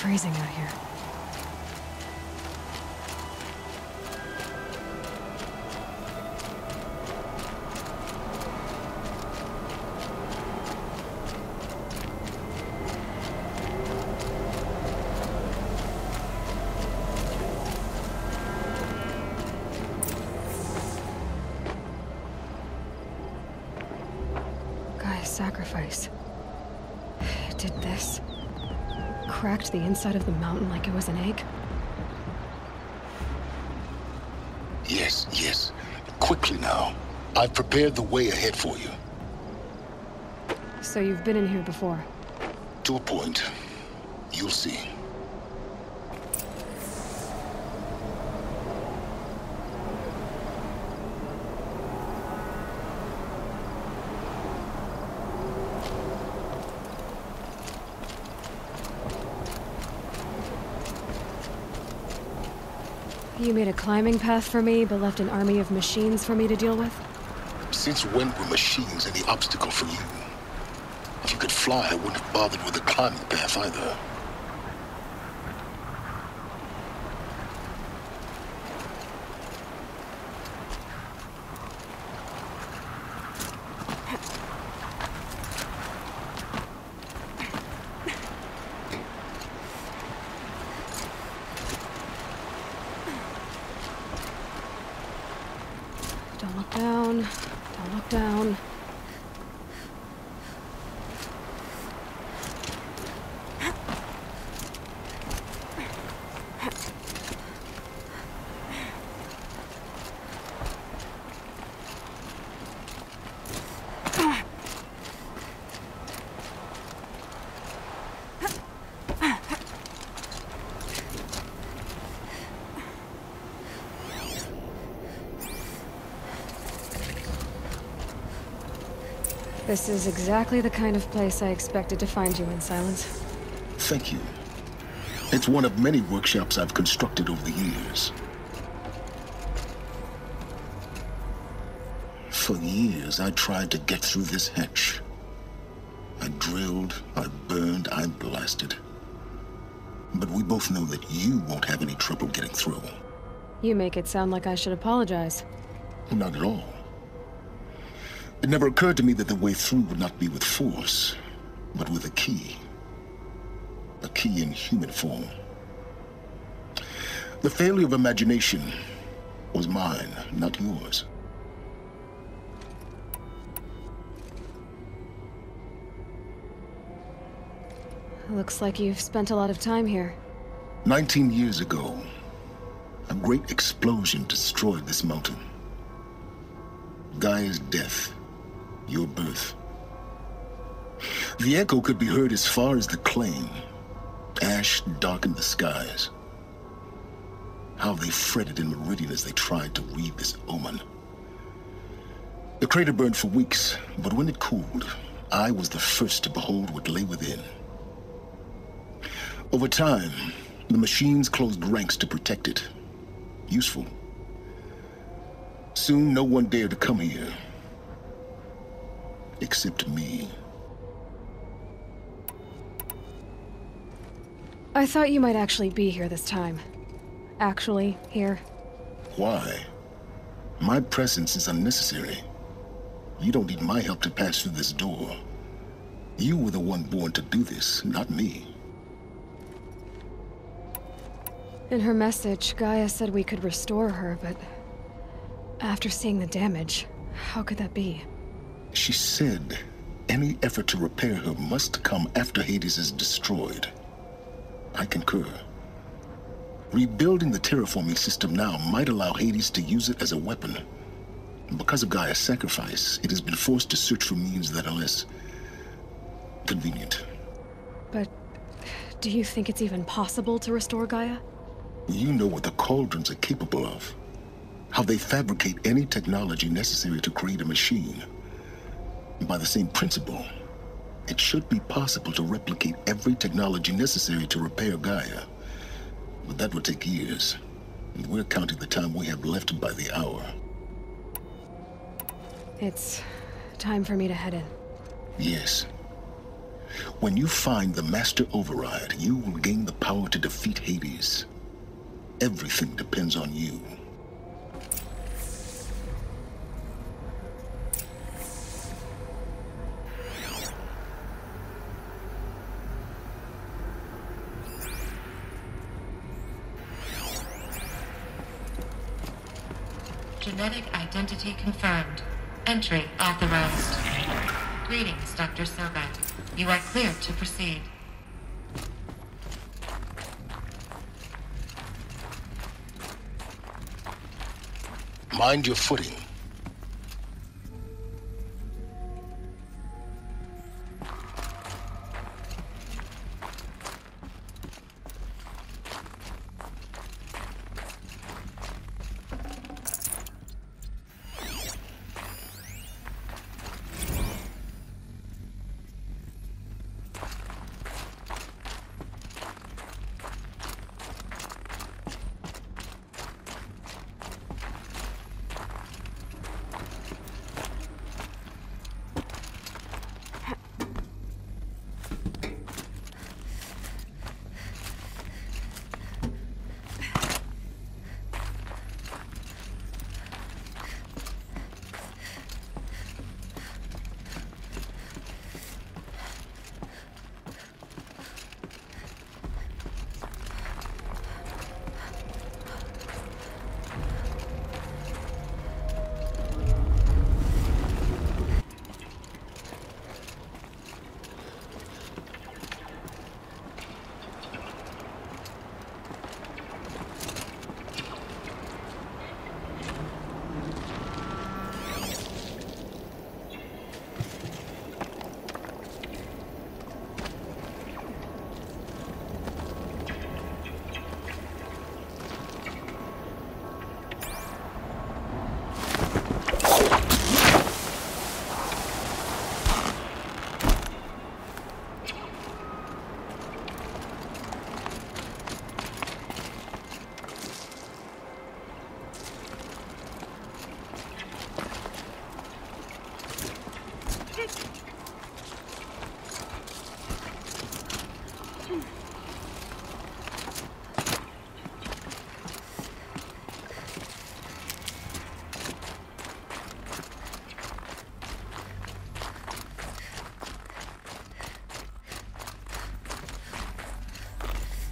freezing out here. Sacrifice. It did this. Cracked the inside of the mountain like it was an egg. Yes, yes. Quickly now. I've prepared the way ahead for you. So you've been in here before? To a point. You'll see. You made a climbing path for me, but left an army of machines for me to deal with? Since when were machines any obstacle for you? If you could fly, I wouldn't have bothered with the climbing path either. Don't look down. Don't look down. This is exactly the kind of place I expected to find you in, Silence. Thank you. It's one of many workshops I've constructed over the years. For years, I tried to get through this hatch. I drilled, I burned, I blasted. But we both know that you won't have any trouble getting through. You make it sound like I should apologize. Not at all. It never occurred to me that the way through would not be with force, but with a key. A key in human form. The failure of imagination was mine, not yours. Looks like you've spent a lot of time here. 19 years ago, a great explosion destroyed this mountain. Gaia's death. Your birth. The echo could be heard as far as the claim. Ash darkened the skies. How they fretted in Meridian as they tried to read this omen. The crater burned for weeks, but when it cooled, I was the first to behold what lay within. Over time, the machines closed ranks to protect it. Useful. Soon, no one dared to come here. Except me. I thought you might actually be here this time. Actually, here. Why? My presence is unnecessary. You don't need my help to pass through this door. You were the one born to do this, not me. In her message, Gaia said we could restore her, but after seeing the damage, how could that be? She said any effort to repair her must come after Hades is destroyed. I concur. Rebuilding the terraforming system now might allow Hades to use it as a weapon. Because of Gaia's sacrifice, it has been forced to search for means that are less convenient. But do you think it's even possible to restore Gaia? You know what the Cauldrons are capable of. How they fabricate any technology necessary to create a machine. By the same principle, it should be possible to replicate every technology necessary to repair Gaia. But that would take years, and we're counting the time we have left by the hour. It's time for me to head in. Yes. When you find the Master Override, you will gain the power to defeat Hades. Everything depends on you. Genetic identity confirmed. Entry authorized. Greetings, Dr. Soga. You are clear to proceed. Mind your footing.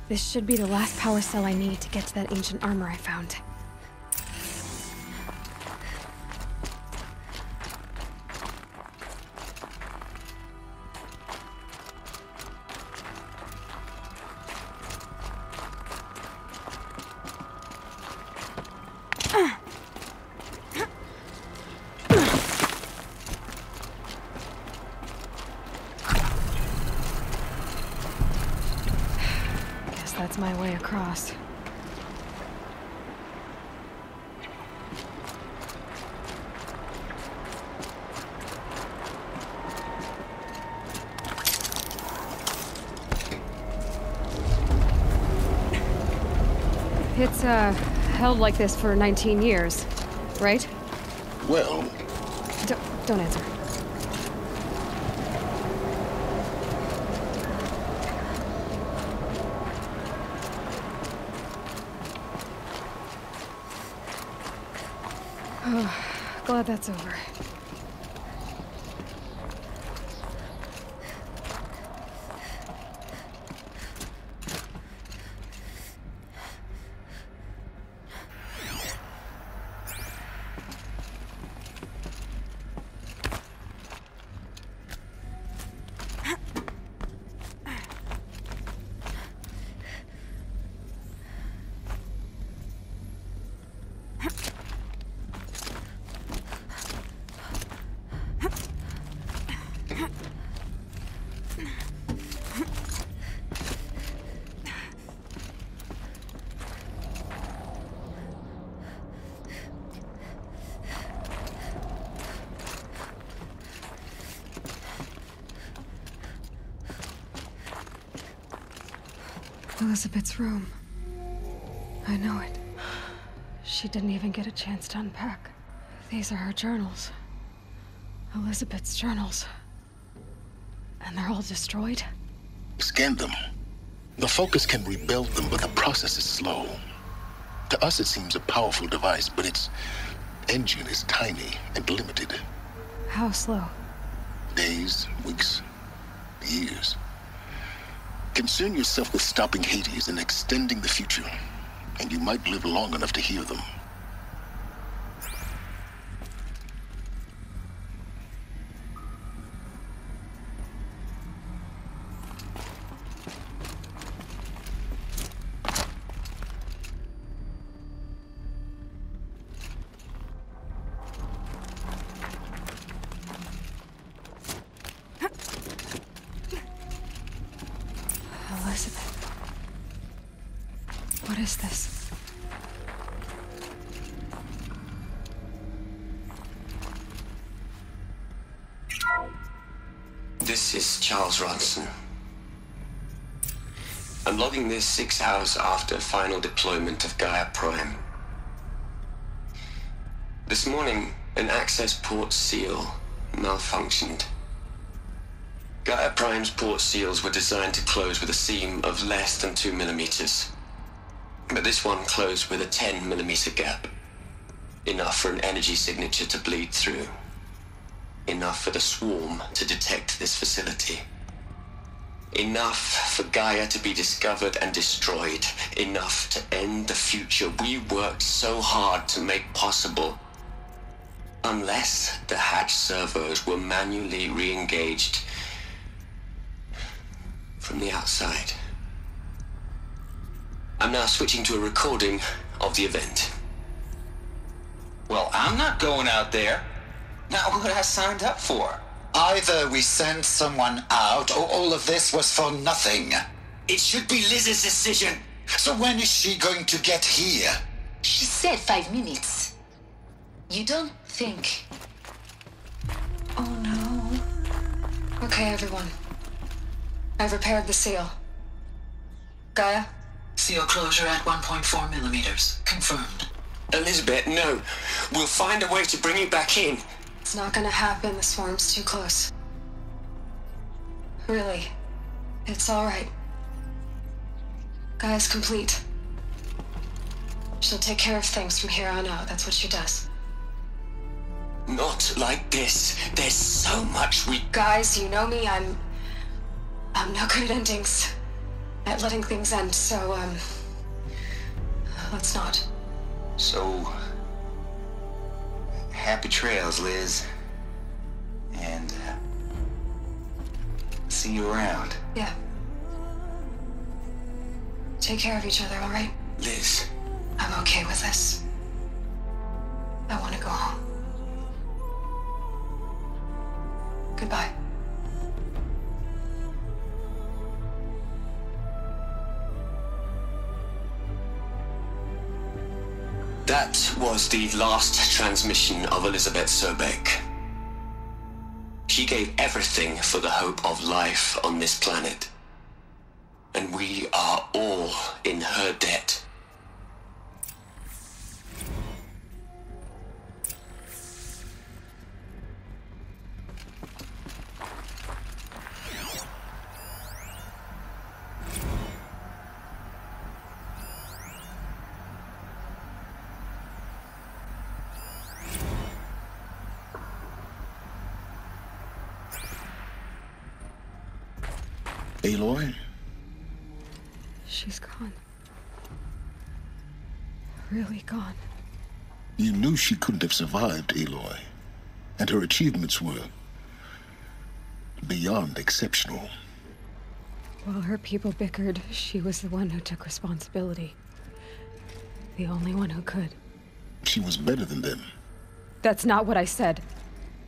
This should be the last power cell I need to get to that ancient armor I found. That's my way across. It's, held like this for 19 years, right? Well... Don't answer. Oh, glad that's over. Elizabeth's room. I know it. She didn't even get a chance to unpack. These are her journals. Elizabeth's journals. And they're all destroyed? Scan them. The Focus can rebuild them, but the process is slow. To us, it seems a powerful device, but its engine is tiny and limited. How slow? Days, weeks, years. Concern yourself with stopping Hades and extending the future, and you might live long enough to hear them. Elizabeth. What is this? This is Charles Ronson. I'm logging this 6 hours after final deployment of Gaia Prime. This morning, an access port seal malfunctioned. Gaia Prime's port seals were designed to close with a seam of less than 2 millimeters. But this one closed with a 10 millimeter gap. Enough for an energy signature to bleed through. Enough for the swarm to detect this facility. Enough for Gaia to be discovered and destroyed. Enough to end the future we worked so hard to make possible. Unless the hatch servos were manually re-engaged from the outside. I'm now switching to a recording of the event. Well, I'm not going out there. Not what I signed up for. Either we send someone out, or all of this was for nothing. It should be Liz's decision. So when is she going to get here? She said 5 minutes. You don't think... Oh no. Okay, everyone. I've repaired the seal. Gaia? Seal closure at 1.4 millimeters. Confirmed. Elizabeth, no. We'll find a way to bring you back in. It's not gonna happen. The swarm's too close. Really. It's alright. Gaia's complete. She'll take care of things from here on out. That's what she does. Not like this. There's so much we... Guys, you know me. I'm no good at endings. At letting things end, so, let's not. So... happy trails, Liz. And... see you around. Yeah. Take care of each other, alright? Liz. I'm okay with this. I want to go home. Goodbye. That was the last transmission of Elizabeth Sobek. She gave everything for the hope of life on this planet. And we are all in her debt. Aloy? She's gone. Really gone. You knew she couldn't have survived, Aloy. And her achievements were beyond exceptional. While her people bickered, she was the one who took responsibility. The only one who could. She was better than them. That's not what I said.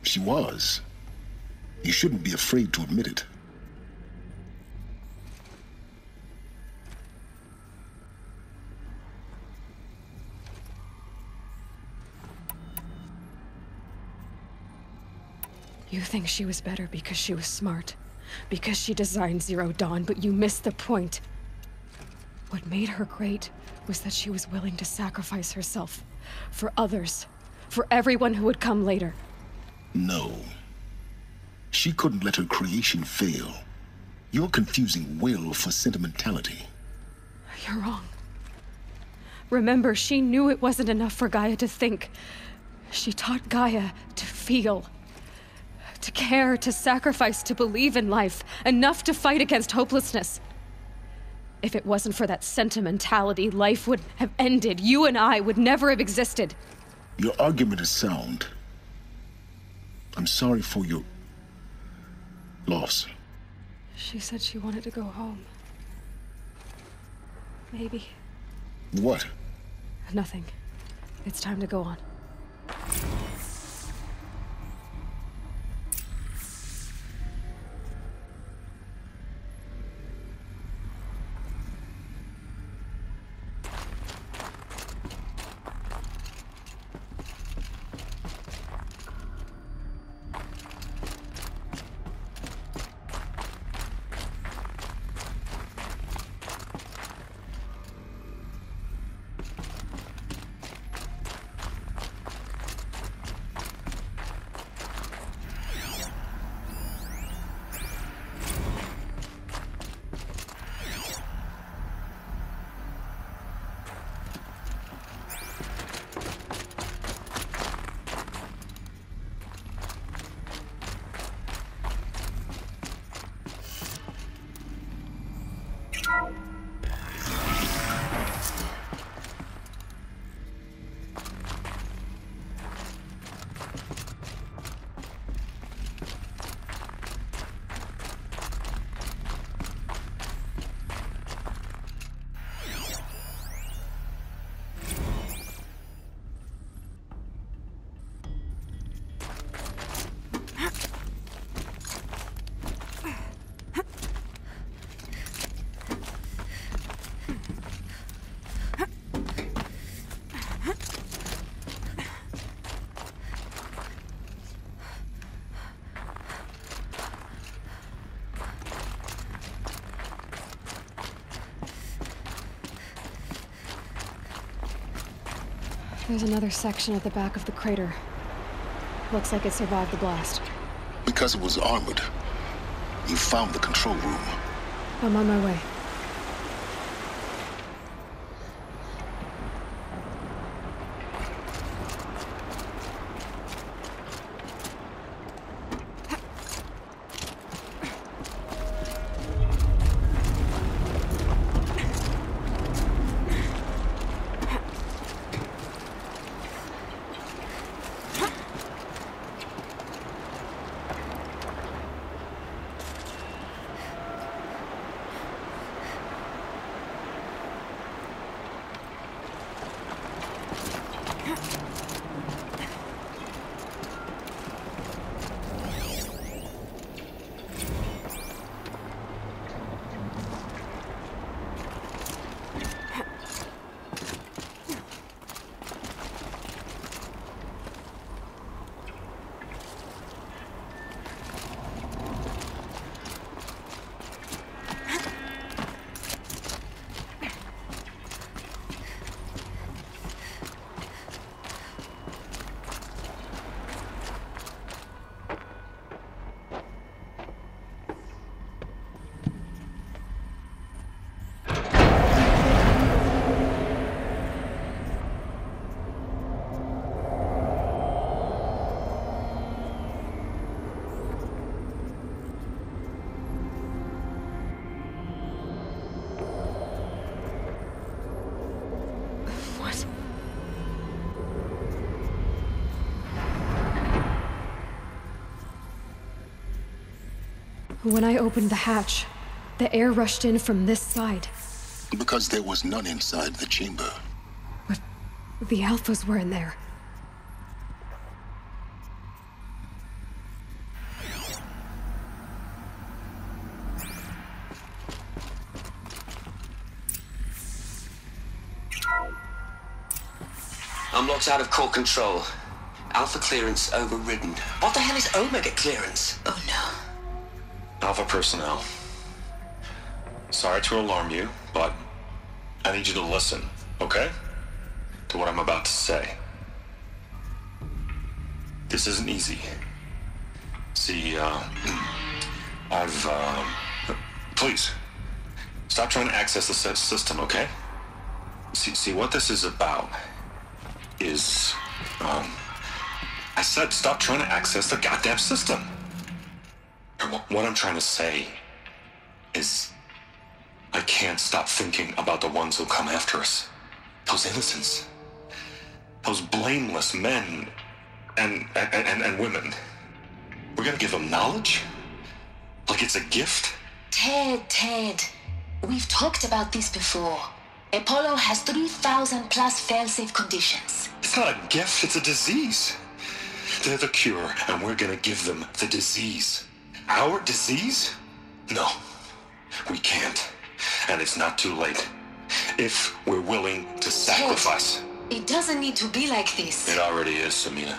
She was. You shouldn't be afraid to admit it. You think she was better because she was smart, because she designed Zero Dawn, but you missed the point. What made her great was that she was willing to sacrifice herself for others, for everyone who would come later. No. She couldn't let her creation fail. You're confusing will for sentimentality. You're wrong. Remember, she knew it wasn't enough for Gaia to think. She taught Gaia to feel. To care, to sacrifice, to believe in life. Enough to fight against hopelessness. If it wasn't for that sentimentality, life would have ended. You and I would never have existed. Your argument is sound. I'm sorry for your loss. She said she wanted to go home. Maybe. What? Nothing. It's time to go on. There's another section at the back of the crater. Looks like it survived the blast. Because it was armored. You found the control room. I'm on my way. When I opened the hatch, the air rushed in from this side. Because there was none inside the chamber. But the Alphas were in there. I'm locked out of core control. Alpha clearance overridden. What the hell is Omega clearance? Oh no. Alpha personnel. Sorry to alarm you, but I need you to listen, okay? To what I'm about to say. This isn't easy. See, please, stop trying to access the system, okay? See, what this is about is, I said stop trying to access the goddamn system. What I'm trying to say is, I can't stop thinking about the ones who come after us. Those innocents. Those blameless men and women. We're gonna give them knowledge? Like it's a gift? Ted. We've talked about this before. Apollo has 3,000 plus fail-safe conditions. It's not a gift, it's a disease. They're the cure, and we're gonna give them the disease. Our disease? No, we can't. And it's not too late. If we're willing to sacrifice. Ted, it doesn't need to be like this. It already is, Samina.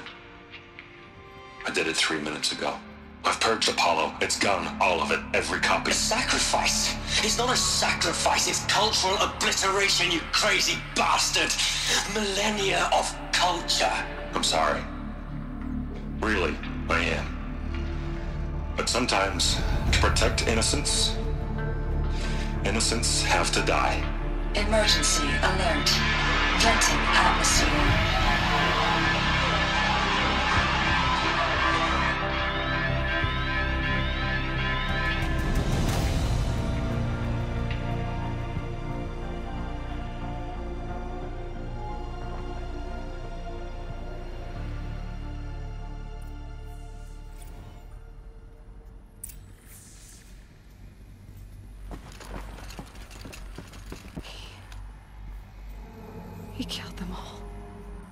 I did it 3 minutes ago. I've purged Apollo. It's gone, all of it, every copy. A sacrifice? It's not a sacrifice, it's cultural obliteration, you crazy bastard! Millennia of culture. I'm sorry. Really, I am. But sometimes, to protect innocence, innocents have to die. Emergency alert. Venting atmosphere. He killed them all.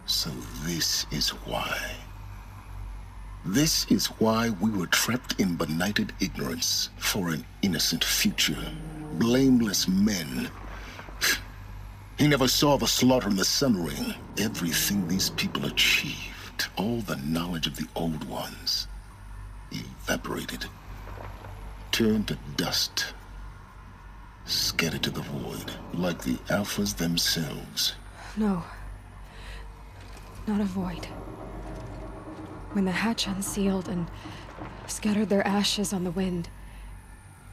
So this is why. This is why we were trapped in benighted ignorance for an innocent future. Blameless men. He never saw the slaughter in the Sun Ring. Everything these people achieved, all the knowledge of the old ones, evaporated, turned to dust, scattered to the void, like the Alphas themselves. No. Not a void. When the hatch unsealed and scattered their ashes on the wind,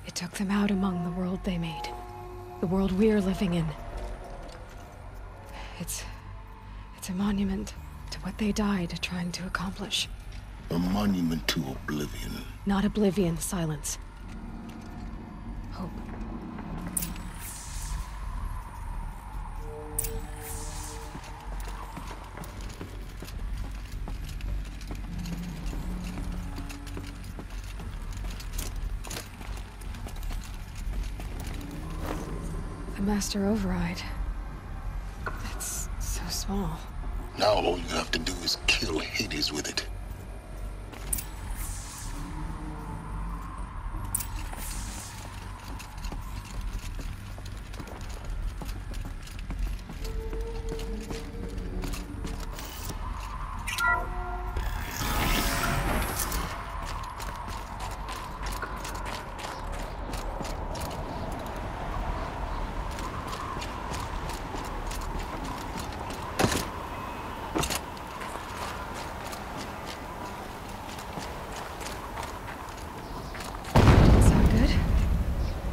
it took them out among the world they made. The world we're living in. It's a monument to what they died trying to accomplish. A monument to oblivion. Not oblivion, silence. Hope. The Master Override. That's so small. Now all you have to do is kill Hades with it.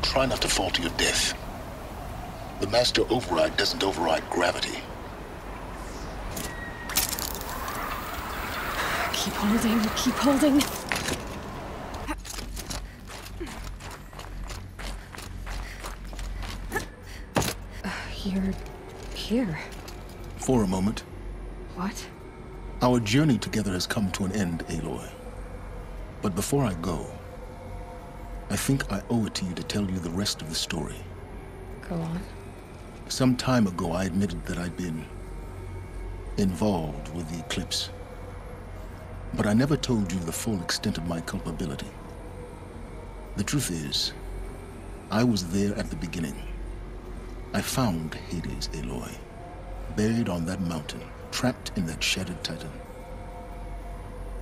Try not to fall to your death. The Master Override doesn't override gravity. Keep holding, keep holding. You're here. For a moment. What? Our journey together has come to an end, Aloy. But before I go, I think I owe it to you to tell you the rest of the story. Go on. Some time ago, I admitted that I'd been involved with the eclipse. But I never told you the full extent of my culpability. The truth is, I was there at the beginning. I found Hades, Aloy, buried on that mountain, trapped in that shattered titan.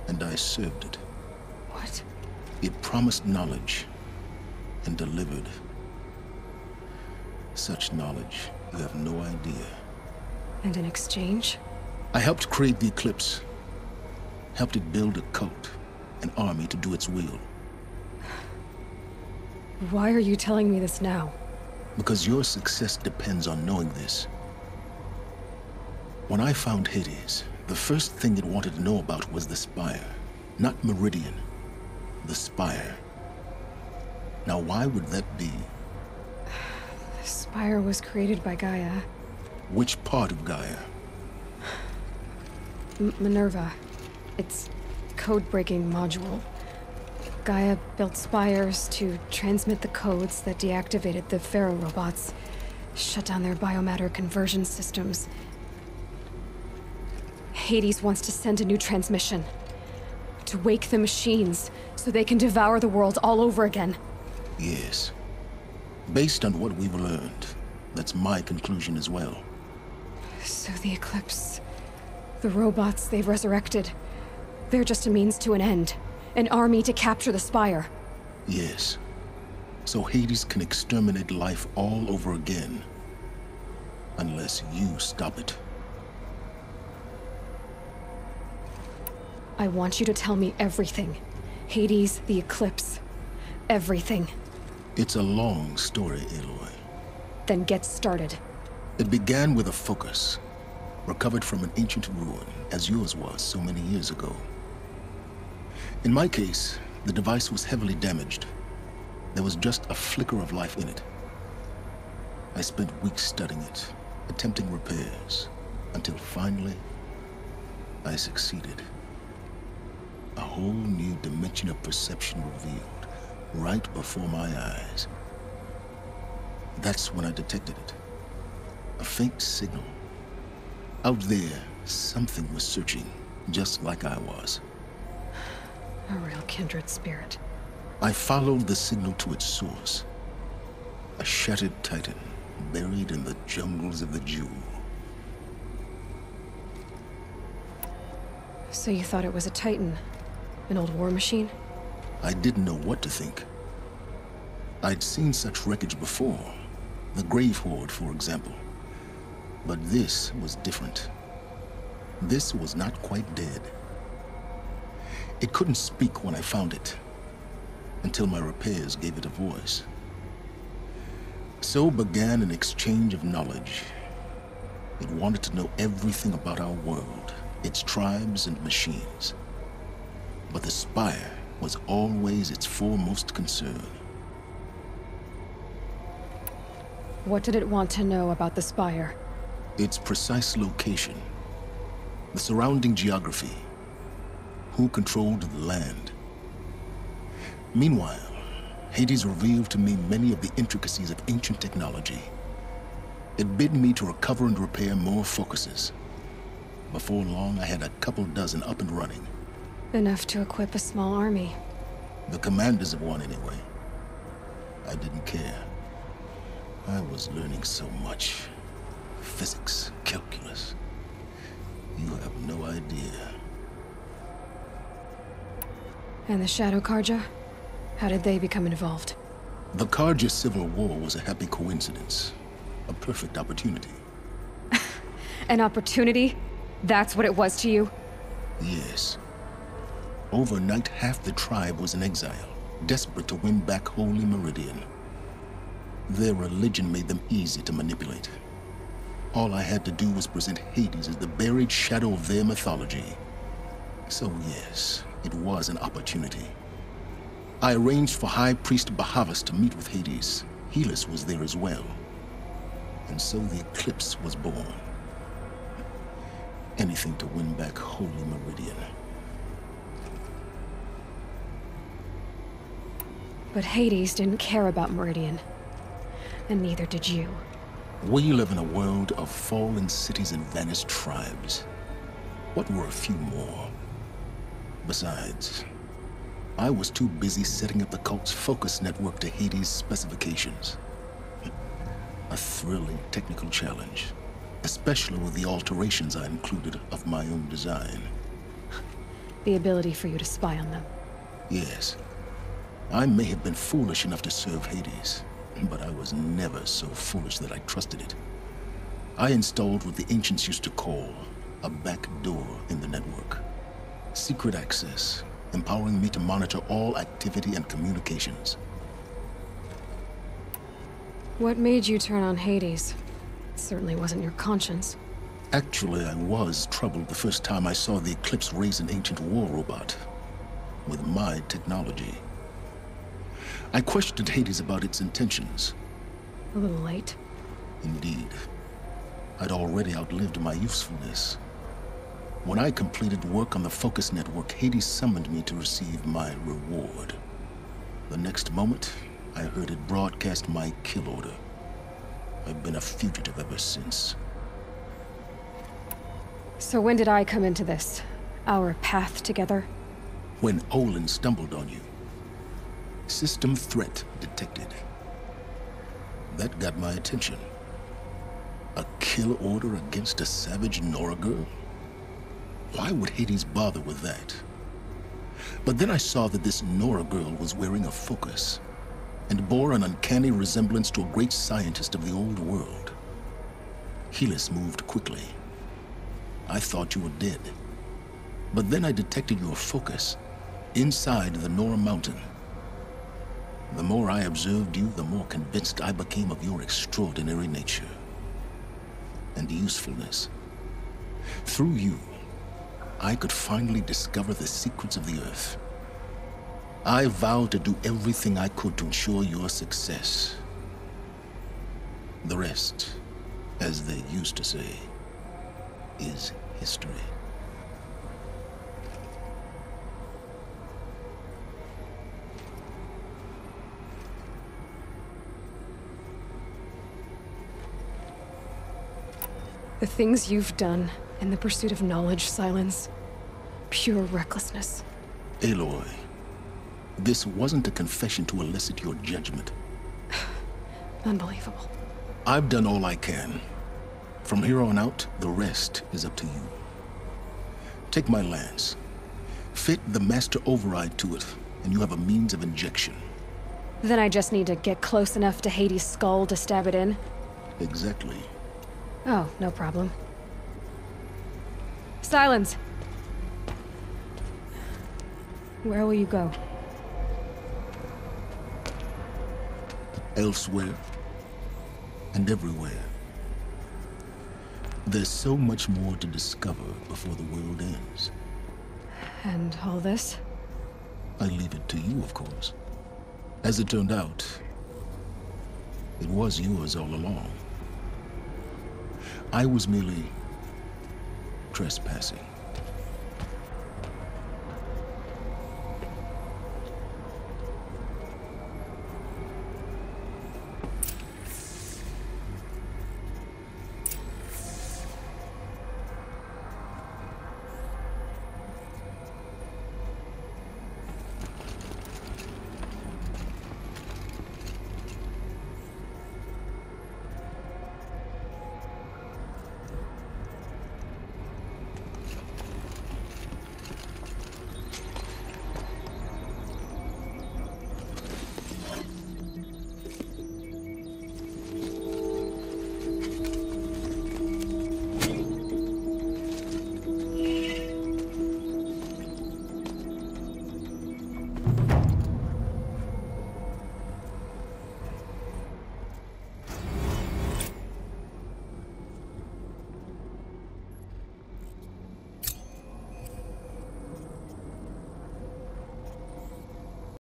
And I served it. What? It promised knowledge and delivered. Such knowledge, you have no idea. And in exchange? I helped create the eclipse. Helped it build a cult. an army to do its will. Why are you telling me this now? Because your success depends on knowing this. When I found Hades, the first thing it wanted to know about was the Spire. Not Meridian. The Spire. Now, why would that be? The Spire was created by Gaia. Which part of Gaia? Minerva. Its code-breaking module. Gaia built spires to transmit the codes that deactivated the Pharaoh robots, shut down their biomatter conversion systems. Hades wants to send a new transmission. To wake the machines, so they can devour the world all over again. Yes. Based on what we've learned, that's my conclusion as well. So the Eclipse... the robots they've resurrected... they're just a means to an end. An army to capture the Spire. Yes. So Hades can exterminate life all over again. Unless you stop it. I want you to tell me everything. Hades, the Eclipse. Everything. It's a long story, Aloy. Then get started. It began with a focus. Recovered from an ancient ruin, as yours was so many years ago. In my case, the device was heavily damaged. There was just a flicker of life in it. I spent weeks studying it, attempting repairs, until finally, I succeeded. A whole new dimension of perception revealed, right before my eyes. That's when I detected it. A faint signal. Out there, something was searching, just like I was. A real kindred spirit. I followed the signal to its source. A shattered titan, buried in the jungles of the Jewel. So you thought it was a titan? An old war machine? I didn't know what to think. I'd seen such wreckage before. The Grave Horde, for example. But this was different. This was not quite dead. It couldn't speak when I found it, until my repairs gave it a voice. So began an exchange of knowledge. It wanted to know everything about our world, its tribes and machines. But the Spire was always its foremost concern. What did it want to know about the Spire? Its precise location, the surrounding geography, who controlled the land. Meanwhile, Hades revealed to me many of the intricacies of ancient technology. It bid me to recover and repair more focuses. Before long, I had a couple dozen up and running. Enough to equip a small army. The commanders of one, anyway. I didn't care. I was learning so much. Physics, calculus. You have no idea. And the Shadow Karja? How did they become involved? The Karja Civil War was a happy coincidence. A perfect opportunity. An opportunity? That's what it was to you? Yes. Overnight, half the tribe was in exile, desperate to win back Holy Meridian. Their religion made them easy to manipulate. All I had to do was present Hades as the buried shadow of their mythology. So yes, it was an opportunity. I arranged for High Priest Bahavas to meet with Hades. Helis was there as well. And so the Eclipse was born. Anything to win back Holy Meridian. But Hades didn't care about Meridian. And neither did you. We live in a world of fallen cities and vanished tribes. What were a few more? Besides, I was too busy setting up the cult's focus network to Hades' specifications. A thrilling technical challenge, especially with the alterations I included of my own design. The ability for you to spy on them. Yes. I may have been foolish enough to serve Hades, but I was never so foolish that I trusted it. I installed what the ancients used to call a back door in the network. Secret access, empowering me to monitor all activity and communications. What made you turn on Hades? It certainly wasn't your conscience. Actually, I was troubled the first time I saw the Eclipse raise an ancient war robot with my technology. I questioned Hades about its intentions. A little late. Indeed. I'd already outlived my usefulness. When I completed work on the Focus Network, Hades summoned me to receive my reward. The next moment, I heard it broadcast my kill order. I've been a fugitive ever since. So when did I come into this? Our path together? When Olin stumbled on you. System threat detected. That got my attention. A kill order against a savage Nora girl? Why would Hades bother with that? But then I saw that this Nora girl was wearing a focus and bore an uncanny resemblance to a great scientist of the old world. Helis moved quickly. I thought you were dead. But then I detected your focus inside the Nora mountain. The more I observed you, the more convinced I became of your extraordinary nature and usefulness. Through you, I could finally discover the secrets of the Earth. I vowed to do everything I could to ensure your success. The rest, as they used to say, is history. The things you've done in the pursuit of knowledge, Silence. Pure recklessness. Aloy, this wasn't a confession to elicit your judgment. Unbelievable. I've done all I can. From here on out, the rest is up to you. Take my lance. Fit the master override to it, and you have a means of injection. Then I just need to get close enough to Hades' skull to stab it in? Exactly. Oh, no problem. Silence! Where will you go? Elsewhere. And everywhere. There's so much more to discover before the world ends. And all this? I leave it to you, of course. As it turned out, it was yours all along. I was merely trespassing.